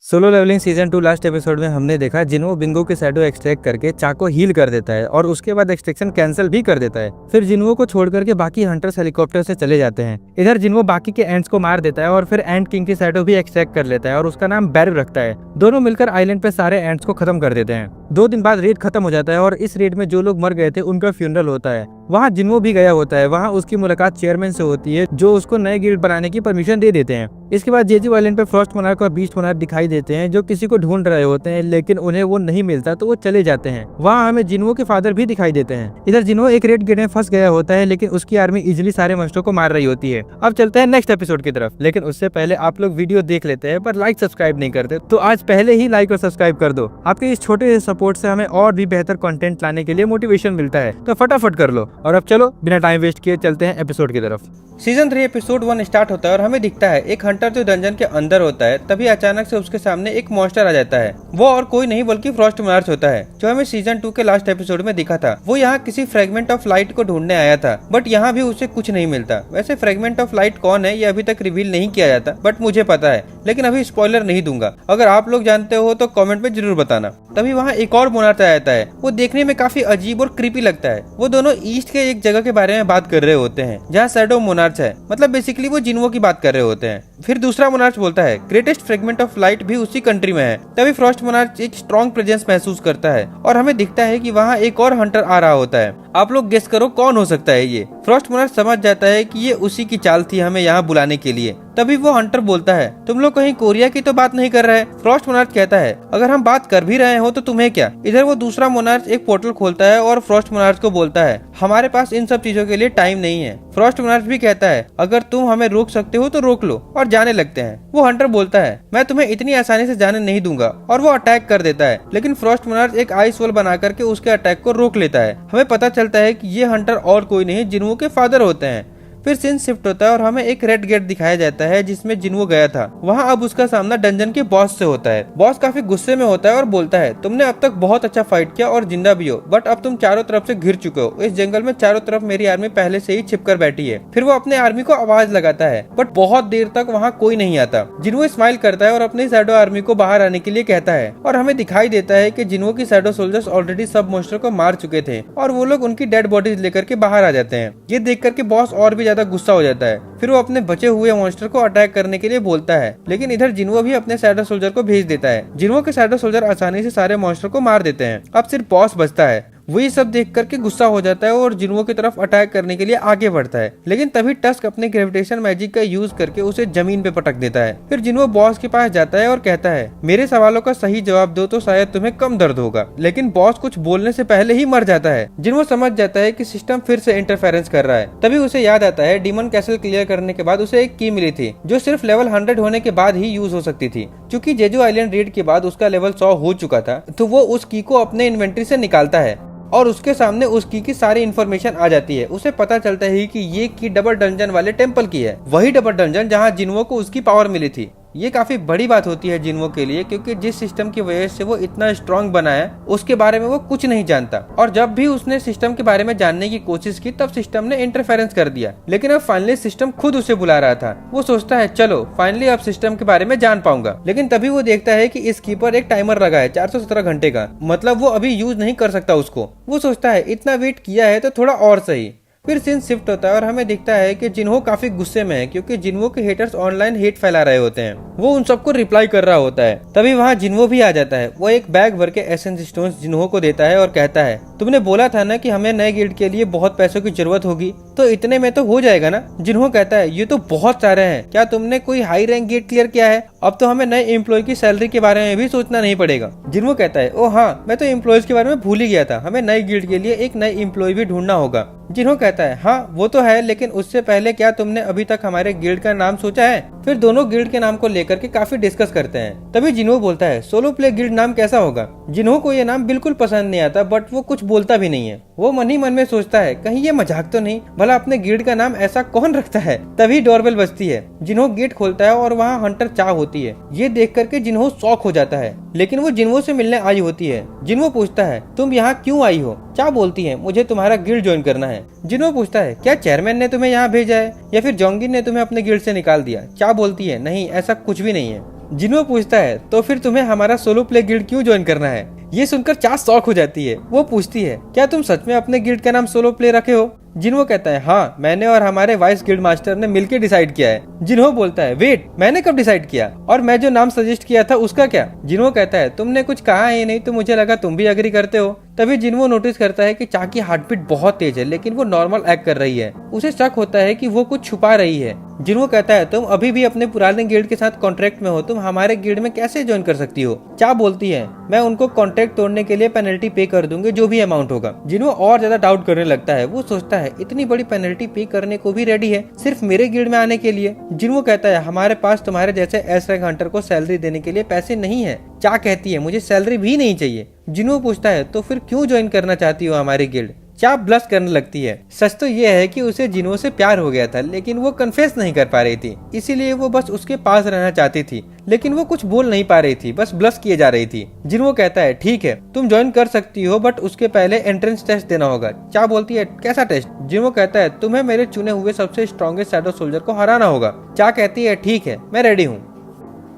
Solo levelling season 2 last episode में हमने देखा जिन्हो बिंगो की शैडो एक्सट्रैक्ट करके चाको हील कर देता है और उसके बाद एक्सट्रैक्शन कैंसिल भी कर देता है। फिर जिन्हो को छोड़ करके बाकी हंटर्स हेलीकॉप्टर से चले जाते हैं। इधर जिन्हो बाकी के एंट्स को मार देता है और फिर एंट किंग की शैडो भी एक्सट्रैक्ट कर लेता है और उसका नाम बैरव रखता है। दोनों मिलकर आइलैंड पे सारे एंट्स को खत्म कर देते हैं। 2 दिन बाद रेड खत्म हो जाता है और इस रेड में जो लोग मर गए थे उनका फ्यूनरल होता है। वहाँ जिन्हो भी गया होता है। वहाँ उसकी मुलाकात चेयरमैन से होती है जो उसको नए गिल्ड बनाने की परमिशन दे देते हैं। इसके बाद जेजू आइलैंड पे फ्रॉस्ट मोनार्क और बीस्ट मोनार्क दिखाई देते हैं जो किसी को ढूंढ रहे होते हैं, लेकिन उन्हें वो नहीं मिलता तो वो चले जाते हैं। वहाँ हमें जिन्हो के फादर भी दिखाई देते हैं। इधर जिन्हो एक रेड गेट में फंस गया होता है, लेकिन उसकी आर्मी इजिली सारे मस्टरों को मार रही होती है। अब चलते हैं नेक्स्ट एपिसोड की तरफ, लेकिन उससे पहले आप लोग वीडियो देख लेते हैं पर लाइक सब्सक्राइब नहीं करते तो आज पहले ही लाइक और सब्सक्राइब कर दो। आपके इस छोटे से सपोर्ट से हमें और भी बेहतर कंटेंट लाने के लिए मोटिवेशन मिलता है, तो फटाफट कर लो। और अब चलो बिना टाइम वेस्ट किए चलते हैं एपिसोड की तरफ। सीजन 3 एपिसोड 1 स्टार्ट होता है और हमें दिखता है एक हंटर जो डंजन के अंदर होता है। तभी अचानक से उसके सामने एक मॉन्स्टर आ जाता है। वो और कोई नहीं बल्कि फ्रॉस्ट मोनार्च होता है जो हमें सीजन 2 के लास्ट एपिसोड में दिखा था। वो यहाँ किसी फ्रेगमेंट ऑफ लाइट को ढूंढने आया था, बट यहाँ भी उसे कुछ नहीं मिलता। वैसे फ्रेगमेंट ऑफ लाइट कौन है ये अभी तक रिवील नहीं किया जाता, बट मुझे पता है, लेकिन अभी स्पॉइलर नहीं दूंगा। अगर आप लोग जानते हो तो कमेंट में जरूर बताना। तभी वहाँ एक और मोनार्च आ जाता है। वो देखने में काफी अजीब और क्रीपी लगता है। वो दोनों ईस्ट के एक जगह के बारे में बात कर रहे होते हैं जहाँ शैडो मोनार्च है, मतलब बेसिकली वो जिन्हो की बात कर रहे होते हैं। फिर दूसरा मोनार्च बोलता है ग्रेटेस्ट फ्रेगमेंट ऑफ लाइट भी उसी कंट्री में है। तभी फ्रॉस्ट मोनार्च एक स्ट्रॉन्ग प्रेजेंस महसूस करता है और हमें दिखता है कि वहाँ एक और हंटर आ रहा होता है। आप लोग गेस करो कौन हो सकता है ये। फ्रॉस्ट मोनार्च समझ जाता है कि ये उसी की चाल थी हमें यहाँ बुलाने के लिए। तभी वो हंटर बोलता है तुम लोग कहीं कोरिया की तो बात नहीं कर रहे। फ्रॉस्ट मोनार्च कहता है अगर हम बात कर भी रहे हो तो तुम्हें क्या। इधर वो दूसरा मोनार्च एक पोर्टल खोलता है और फ्रॉस्ट मोनार्च को बोलता है हमारे पास इन सब चीजों के लिए टाइम नहीं है। फ्रॉस्ट मोनार्च भी कहता है अगर तुम हमें रोक सकते हो तो रोक लो, और जाने लगते हैं। वो हंटर बोलता है मैं तुम्हें इतनी आसानी से जाने नहीं दूंगा, और वो अटैक कर देता है। लेकिन फ्रॉस्ट मोनार्च एक आइस वॉल बना करके उसके अटैक को रोक लेता है। हमें पता चलता है कि ये हंटर और कोई नहीं जिन्हो के फादर होते हैं। फिर सीन शिफ्ट होता है और हमें एक रेड गेट दिखाया जाता है जिसमें जिन्हो गया था। वहाँ अब उसका सामना डंजन के बॉस से होता है। बॉस काफी गुस्से में होता है और बोलता है तुमने अब तक बहुत अच्छा फाइट किया और जिंदा भी हो, बट अब तुम चारों तरफ से घिर चुके हो। इस जंगल में चारों तरफ मेरी आर्मी पहले से ही छिपकर बैठी है। फिर वो अपने आर्मी को आवाज लगाता है, बट बहुत देर तक वहाँ कोई नहीं आता। जिन्हो स्माइल करता है और अपनी शैडो आर्मी को बाहर आने के लिए कहता है, और हमें दिखाई देता है कि जिन्हो की शैडो सोल्जर्स ऑलरेडी सब मॉन्स्टर को मार चुके थे और वो लोग उनकी डेड बॉडीज लेकर के बाहर आ जाते हैं। ये देख करके बॉस और भी ज्यादा गुस्सा हो जाता है। फिर वो अपने बचे हुए मॉन्स्टर को अटैक करने के लिए बोलता है, लेकिन इधर जिन्हो भी अपने शैडो सोल्जर को भेज देता है। जिन्हो के शैडो सोल्जर आसानी से सारे मॉन्स्टर को मार देते हैं। अब सिर्फ बॉस बचता है। वो ये सब देख करके गुस्सा हो जाता है और जिन्हो की तरफ अटैक करने के लिए आगे बढ़ता है, लेकिन तभी टस्क अपने ग्रेविटेशन मैजिक का यूज करके उसे जमीन पे पटक देता है। फिर जिन्हो बॉस के पास जाता है और कहता है मेरे सवालों का सही जवाब दो तो शायद तुम्हें कम दर्द होगा। लेकिन बॉस कुछ बोलने से पहले ही मर जाता है। जिन्हो समझ जाता है कि सिस्टम फिर से इंटरफेरेंस कर रहा है। तभी उसे याद आता है डीमन कैसल क्लियर करने के बाद उसे एक की मिली थी जो सिर्फ लेवल 100 होने के बाद ही यूज हो सकती थी। चूंकि जेजू आइलैंड रेड के बाद उसका लेवल 100 हो चुका था, तो वो उस की को अपने इन्वेंट्री से निकालता है और उसके सामने उस की सारी इन्फॉर्मेशन आ जाती है। उसे पता चलता है कि ये की डबल डंजन वाले टेम्पल की है, वही डबल डंजन जहाँ जिन्हो को उसकी पावर मिली थी। ये काफी बड़ी बात होती है जिन्हो के लिए, क्योंकि जिस सिस्टम की वजह से वो इतना स्ट्रांग बना है उसके बारे में वो कुछ नहीं जानता। और जब भी उसने सिस्टम के बारे में जानने की कोशिश की तब सिस्टम ने इंटरफेरेंस कर दिया। लेकिन अब फाइनली सिस्टम खुद उसे बुला रहा था। वो सोचता है चलो फाइनली अब सिस्टम के बारे में जान पाऊंगा। लेकिन तभी वो देखता है कि इस की पर एक टाइमर लगा है 417 घंटे का, मतलब वो अभी यूज नहीं कर सकता उसको। वो सोचता है इतना वेट किया है तो थोड़ा और सही। फिर सीन शिफ्ट होता है और हमें दिखता है कि जिन्हो काफी गुस्से में है, क्योंकि जिन्हो के हेटर्स ऑनलाइन हेट फैला रहे होते हैं। वो उन सबको रिप्लाई कर रहा होता है। तभी वहाँ जिन्हो भी आ जाता है। वो एक बैग भर के एसेंस स्टोन्स जिन्हो को देता है और कहता है तुमने बोला था ना कि हमें नए गिल्ड के लिए बहुत पैसों की जरूरत होगी, तो इतने में तो हो जाएगा ना। जिन्हो कहता है ये तो बहुत सारे हैं, क्या तुमने कोई हाई रैंक गिल्ड क्लियर किया है? अब तो हमें नए एम्प्लॉय की सैलरी के बारे में भी सोचना नहीं पड़ेगा। जिन्हो कहता है ओ हाँ, मैं तो एम्प्लॉयज के बारे में भूल ही गया था, हमें नई गिल्ड के लिए एक नई एम्प्लॉय भी ढूंढना होगा। जिन्हो कहता है हाँ वो तो है, लेकिन उससे पहले क्या तुमने अभी तक हमारे गिल्ड का नाम सोचा है? फिर दोनों गिल्ड के नाम को लेकर के काफी डिस्कस करते हैं। तभी जिन्हो बोलता है सोलो प्ले गिल्ड नाम कैसा होगा? जिन्हो को ये नाम बिल्कुल पसंद नहीं आता, बट वो कुछ बोलता भी नहीं है। वो मन ही मन में सोचता है कहीं ये मजाक तो नहीं, भला अपने गिल्ड का नाम ऐसा कौन रखता है। तभी डोरबेल बजती है। जिन्हो गेट खोलता है और वहाँ हंटर चा होती है। ये देख करके जिन्हो शॉक हो जाता है, लेकिन वो जिन्हो से मिलने आई होती है। जिन्हो पूछता है तुम यहाँ क्यों आई हो? चा बोलती है मुझे तुम्हारा गिल्ड ज्वाइन करना है। जिन्हो पूछता है क्या चेयरमैन ने तुम्हें यहाँ भेजा है या फिर जोंगिन ने तुम्हें अपने गिल्ड से निकाल दिया? चा बोलती है नहीं, ऐसा कुछ भी नहीं है। जिन्हो पूछता है तो फिर तुम्हें हमारा सोलो प्ले गिल्ड क्यों ज्वाइन करना है। ये सुनकर चा शॉक हो जाती है। वो पूछती है क्या तुम सच में अपने गिल्ड का नाम सोलो प्ले रखे हो। जिन्हो कहता है हाँ, मैंने और हमारे वाइस गिल्ड मास्टर ने मिलकर डिसाइड किया है। जिन्हो बोलता है वेट, मैंने कब डिसाइड किया, और मैं जो नाम सजेस्ट किया था उसका क्या। जिन्हो कहता है तुमने कुछ कहा ही नहीं तो मुझे लगा तुम भी एग्री करते हो। तभी जिन्हो नोटिस करता है कि चा की हार्ट बीट बहुत तेज है लेकिन वो नॉर्मल एक्ट कर रही है। उसे शक होता है कि वो कुछ छुपा रही है। जिन्हो कहता है तुम अभी भी अपने पुराने गिल्ड के साथ कॉन्ट्रैक्ट में हो, तुम हमारे गिल्ड में कैसे ज्वाइन कर सकती हो। चा बोलती है मैं उनको कॉन्ट्रैक्ट तोड़ने के लिए पेनल्टी पे कर दूंगी, जो भी अमाउंट होगा। जिन्हो और ज्यादा डाउट करने लगता है। वो सोचता है इतनी बड़ी पेनल्टी पे करने को भी रेडी है सिर्फ मेरे गिल्ड में आने के लिए। जिन्हो कहता है हमारे पास तुम्हारे जैसे एस रैंक हंटर को सैलरी देने के लिए पैसे नहीं है। चा कहती है मुझे सैलरी भी नहीं चाहिए। जिन्हो पूछता है तो फिर क्यों ज्वाइन करना चाहती हो हमारी गिल्ड। चा ब्लश करने लगती है। सच तो ये है कि उसे जिन्हो से प्यार हो गया था लेकिन वो कन्फेस नहीं कर पा रही थी, इसीलिए वो बस उसके पास रहना चाहती थी, लेकिन वो कुछ बोल नहीं पा रही थी, बस ब्लश किए जा रही थी। जिन्हो कहता है ठीक है तुम ज्वाइन कर सकती हो बट उसके पहले एंट्रेंस टेस्ट देना होगा। चा बोलती है कैसा टेस्ट। जिन्हो कहता है तुम्हें मेरे चुने हुए सबसे स्ट्रॉन्गेस्ट शैडो सोल्जर को हराना होगा। चा कहती है ठीक है मैं रेडी हूँ।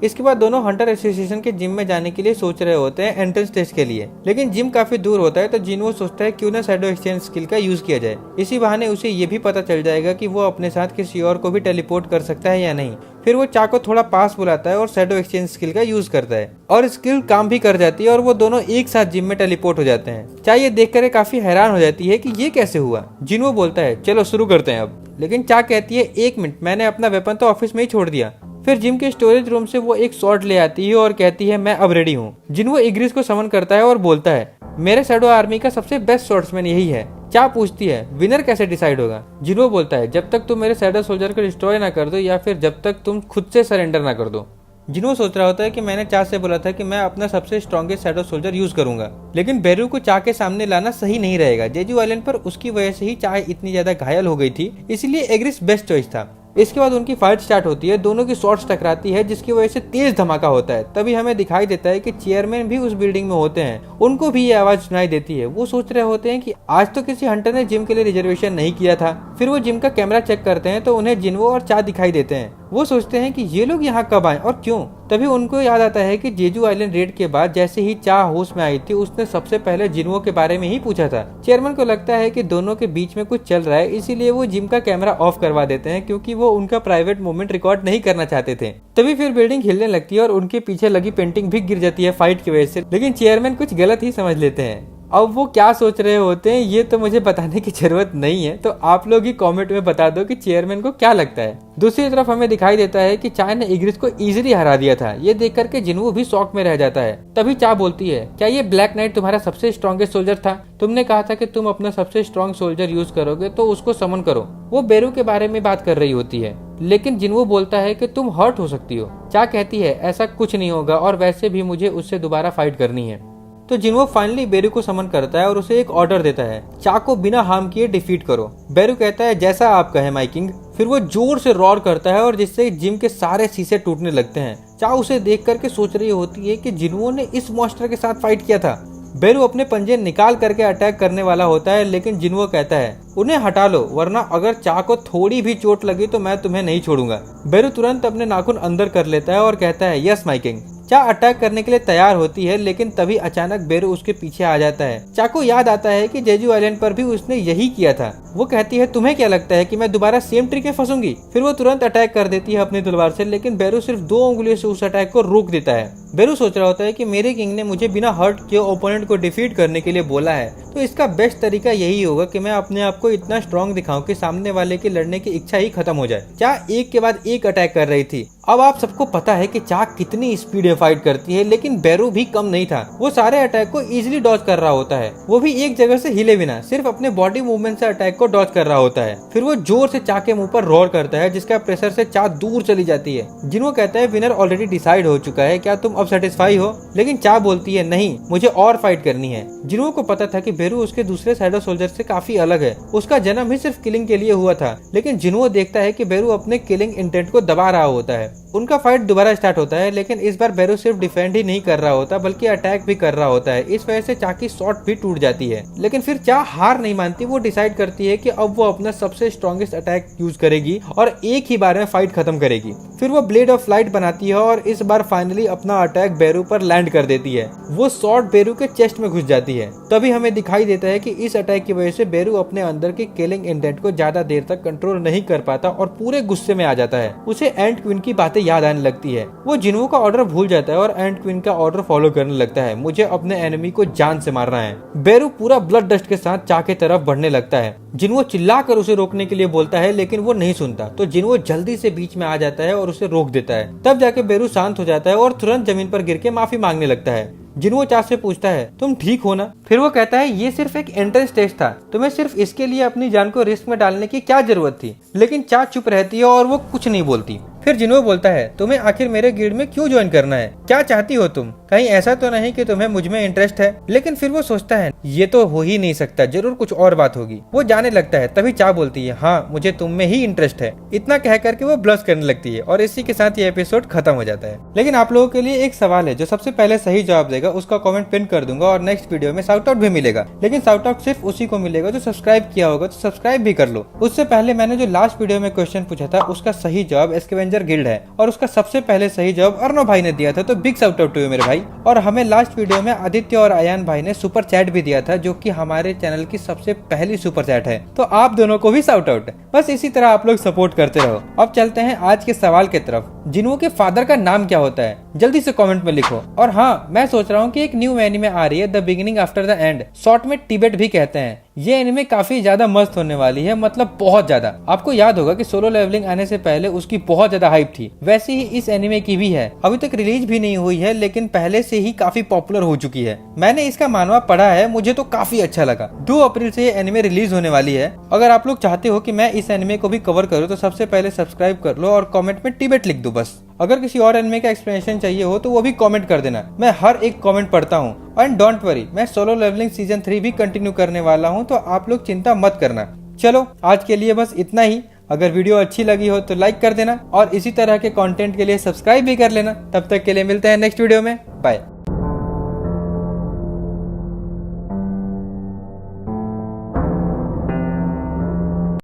इसके बाद दोनों हंटर एसोसिएशन के जिम में जाने के लिए सोच रहे होते हैं एंट्रेंस टेस्ट के लिए, लेकिन जिम काफी दूर होता है तो जिन्हो सोचता है क्यों ना शैडो एक्सचेंज स्किल का यूज किया जाए। इसी बहाने उसे ये भी पता चल जाएगा कि वो अपने साथ किसी और को भी टेलीपोर्ट कर सकता है या नहीं। फिर वो चा को थोड़ा पास बुलाता है और शैडो एक्सचेंज स्किल का यूज करता है और स्किल काम भी कर जाती है और वो दोनों एक साथ जिम में टेलीपोर्ट हो जाते हैं। चा ये देखकर काफी हैरान हो जाती है कि ये कैसे हुआ। जिन्हो बोलता है चलो शुरू करते हैं अब, लेकिन चा कहती है एक मिनट, मैंने अपना वेपन तो ऑफिस में ही छोड़ दिया। फिर जिम के स्टोरेज रूम से वो एक शॉट ले आती है और कहती है मैं अब रेडी हूँ। जिन्हो इग्रिस को समन करता है और बोलता है मेरे शैडो आर्मी का सबसे बेस्ट शॉट्समैन यही है। चा पूछती है विनर कैसे डिसाइड होगा। जिन्हो बोलता है जब तक तुम मेरे शैडो सोल्जर को डिस्ट्रॉय ना कर दो या फिर जब तक तुम खुद से सरेंडर ना कर दो। जिन्हो सोच रहा होता है कि मैंने चा से बोला था कि मैं अपना सबसे स्ट्रॉन्गेस्ट शैडो सोल्जर यूज करूंगा, लेकिन बेरू को चा के सामने लाना सही नहीं रहेगा। जेजू आइलैंड पर उसकी वजह से ही चा इतनी ज्यादा घायल हो गई थी, इसलिए एग्रिस बेस्ट चॉइस था। इसके बाद उनकी फाइट स्टार्ट होती है, दोनों की शॉट्स टकराती है जिसकी वजह से तेज धमाका होता है। तभी हमें दिखाई देता है कि चेयरमैन भी उस बिल्डिंग में होते हैं, उनको भी ये आवाज सुनाई देती है। वो सोच रहे होते हैं कि आज तो किसी हंटर ने जिम के लिए रिजर्वेशन नहीं किया था। फिर वो जिम का कैमरा चेक करते हैं तो उन्हें जिन्हो और चा दिखाई देते हैं। वो सोचते हैं कि ये लोग यहाँ कब आए और क्यों। तभी उनको याद आता है कि जेजू आइलैंड रेड के बाद जैसे ही चा होश में आई थी उसने सबसे पहले जिन्हो के बारे में ही पूछा था। चेयरमैन को लगता है कि दोनों के बीच में कुछ चल रहा है, इसीलिए वो जिम का कैमरा ऑफ करवा देते हैं क्योंकि वो उनका प्राइवेट मोमेंट रिकॉर्ड नहीं करना चाहते थे। तभी फिर बिल्डिंग हिलने लगती है और उनके पीछे लगी पेंटिंग भी गिर जाती है फाइट की वजह से, लेकिन चेयरमैन कुछ गलत ही समझ लेते हैं। अब वो क्या सोच रहे होते हैं ये तो मुझे बताने की जरूरत नहीं है, तो आप लोग ही कमेंट में बता दो कि चेयरमैन को क्या लगता है। दूसरी तरफ हमें दिखाई देता है कि चा ने इग्रिस को इजीली हरा दिया था। ये देख करके जिन्हो भी शॉक में रह जाता है। तभी चा बोलती है क्या ये ब्लैक नाइट तुम्हारा सबसे स्ट्रॉन्गेस्ट सोल्जर था? तुमने कहा था कि तुम अपना सबसे स्ट्रॉन्ग सोल्जर यूज करोगे तो उसको समन करो। वो बेरू के बारे में बात कर रही होती है, लेकिन जिन्हो बोलता है कि तुम हर्ट हो सकती हो। चा कहती है ऐसा कुछ नहीं होगा और वैसे भी मुझे उससे दोबारा फाइट करनी है। तो जिन्हो फाइनली बेरू को समन करता है और उसे एक ऑर्डर देता है, चा को बिना हार्म किए डिफीट करो। बेरू कहता है जैसा आप कहे माय किंग। फिर वो जोर से रॉर करता है और जिससे जिम के सारे शीशे टूटने लगते हैं। चा उसे देख करके सोच रही होती है कि जिन्हो ने इस मॉन्स्टर के साथ फाइट किया था। बेरू अपने पंजे निकाल करके अटैक करने वाला होता है, लेकिन जिन्हो कहता है उन्हें हटा लो वरना अगर चा को थोड़ी भी चोट लगी तो मैं तुम्हें नहीं छोड़ूंगा। बेरू तुरंत अपने नाखून अंदर कर लेता है और कहता है यस माय किंग। चा अटैक करने के लिए तैयार होती है, लेकिन तभी अचानक बेरू उसके पीछे आ जाता है। चा को याद आता है कि जेजू आइलैंड पर भी उसने यही किया था। वो कहती है तुम्हें क्या लगता है कि मैं दोबारा सेम ट्रिक में फंसूंगी? फिर वो तुरंत अटैक कर देती है अपनी तलवार से, लेकिन बेरू सिर्फ 2 उंगलियों से उस अटैक को रोक देता है। बेरू सोच रहा होता है कि मेरे किंग ने मुझे बिना हर्ट किए ओपोनेंट को डिफीट करने के लिए बोला है, तो इसका बेस्ट तरीका यही होगा कि मैं अपने आप को इतना स्ट्रॉन्ग दिखाऊं कि सामने वाले की लड़ने की इच्छा ही खत्म हो जाए। चा एक के बाद एक अटैक कर रही थी। अब आप सबको पता है कि चा कितनी स्पीड में फाइट करती है, लेकिन बेरू भी कम नहीं था। वो सारे अटैक को इजीली डॉज कर रहा होता है, वो भी एक जगह से हिले बिना, सिर्फ अपने बॉडी मूवमेंट से अटैक को डॉज कर रहा होता है। फिर वो जोर से चा के मुंह पर रोर करता है, जिसका प्रेशर से चा दूर चली जाती है। जिन्हो कहता है विनर ऑलरेडी डिसाइड हो चुका है, क्या तुम अब सेटिस्फाई हो? लेकिन चा बोलती है नहीं, मुझे और फाइट करनी है। जिन्हो को पता था कि बेरू उसके दूसरे शैडो सोल्जर से काफी अलग है, उसका जन्म ही सिर्फ किलिंग के लिए हुआ था, लेकिन जिन्हो देखता है कि बेरू अपने किलिंग इंटेंट को दबा रहा होता है। उनका फाइट दोबारा स्टार्ट होता है, लेकिन इस बार बेरू सिर्फ डिफेंड ही नहीं कर रहा होता बल्कि अटैक भी कर रहा होता है। इस वजह से चा की शॉट भी टूट जाती है, लेकिन फिर चा हार नहीं मानती। वो डिसाइड करती है कि अब वो अपना सबसे स्ट्रॉन्गेस्ट अटैक यूज करेगी और एक ही बार में फाइट खत्म करेगी। फिर वो ब्लेड ऑफ लाइट बनाती है और इस बार फाइनली अपना अटैक बेरू पर लैंड कर देती है। वो शॉट बेरू के चेस्ट में घुस जाती है। तभी हमें दिखाई देता है कि इस अटैक की वजह से बेरू अपने अंदर की किलिंग इंटेंट को ज्यादा देर तक कंट्रोल नहीं कर पाता और पूरे गुस्से में आ जाता है। उसे एंट क्वीन की बातें याद आने लगती है। वो जिन्हो का ऑर्डर भूल जाता है और एंट क्वीन का ऑर्डर फॉलो करने लगता है। मुझे अपने एनिमी को जान से मारना है। बेरू पूरा ब्लड डस्ट के साथ चा की तरफ बढ़ने लगता है। जिन्हो चिल्लाकर उसे रोकने के लिए बोलता है, लेकिन वो नहीं सुनता। तो जिन्हो जल्दी से बीच में आ जाता है और उसे रोक देता है। तब जाके बेरू शांत हो जाता है और तुरंत जमीन पर गिर के माफी मांगने लगता है। जिन्हो चा से पूछता है, तुम ठीक हो ना? फिर वो कहता है, ये सिर्फ एक एंट्रेंस टेस्ट था, तुम्हें सिर्फ इसके लिए अपनी जान को रिस्क में डालने की क्या जरूरत थी? लेकिन चा चुप रहती है और वो कुछ नहीं बोलती। फिर जिन्हो बोलता है, तुम्हें आखिर मेरे गिल्ड में क्यों ज्वाइन करना है? क्या चाहती हो तुम? कहीं ऐसा तो नहीं कि तुम्हें मुझ में इंटरेस्ट है? लेकिन फिर वो सोचता है, ये तो हो ही नहीं सकता, जरूर कुछ और बात होगी। वो जाने लगता है। तभी चा बोलती है, हाँ मुझे तुम में ही इंटरेस्ट है। इतना कह करके वो ब्लश करने लगती है और इसी के साथ ये एपिसोड खत्म हो जाता है। लेकिन आप लोगों के लिए एक सवाल है, जो सबसे पहले सही जवाब देगा उसका कमेंट पिन कर दूंगा और नेक्स्ट वीडियो में शाउट आउट भी मिलेगा। लेकिन शाउट आउट सिर्फ उसी को मिलेगा जो सब्सक्राइब किया होगा, तो सब्सक्राइब भी कर लो। उससे पहले मैंने जो लास्ट वीडियो में क्वेश्चन पूछा था उसका सही जवाब स्कैवेंजर गिल्ड है और उसका सबसे पहले सही जवाब अर्नो भाई ने दिया था। तो big shout out to you मेरे भाई। और हमें लास्ट वीडियो में आदित्य और आयान भाई ने सुपर चैट भी दिया था, जो कि हमारे चैनल की सबसे पहली सुपर चैट है। तो आप दोनों को भी शाउट आउट। बस इसी तरह आप लोग सपोर्ट करते रहो। अब चलते हैं आज के सवाल की तरफ। जिन्हो के फादर का नाम क्या होता है? जल्दी से कमेंट में लिखो। और हाँ, मैं सोच रहा हूँ कि एक न्यू एनिमे आ रही है, the beginning after the end, short में टिबेट भी कहते हैं। ये एनिमे काफी ज्यादा मस्त होने वाली है, मतलब बहुत ज्यादा। आपको याद होगा कि सोलो लेवलिंग आने से पहले उसकी बहुत ज्यादा हाइप थी, वैसे ही इस एनिमे की भी है। अभी तक रिलीज भी नहीं हुई है, लेकिन पहले से ही काफी पॉपुलर हो चुकी है। मैंने इसका मानवा पढ़ा है, मुझे तो काफी अच्छा लगा। 2 अप्रैल से ये एनिमे रिलीज होने वाली है। अगर आप लोग चाहते हो कि मैं इस एनिमे को भी कवर करूँ तो सबसे पहले सब्सक्राइब कर लो और कमेंट में टिबेट लिख दो बस। अगर किसी और एनिमे का एक्सप्लेनेशन चाहिए हो तो वो भी कमेंट कर देना, मैं हर एक कमेंट पढ़ता हूँ। एंड डोंट वरी, मैं सोलो लेवलिंग सीजन 3 भी कंटिन्यू करने वाला हूँ, तो आप लोग चिंता मत करना। चलो आज के लिए बस इतना ही। अगर वीडियो अच्छी लगी हो तो लाइक कर देना और इसी तरह के कंटेंट के लिए सब्सक्राइब भी कर लेना। तब तक के लिए मिलते हैं नेक्स्ट वीडियो में। बाय।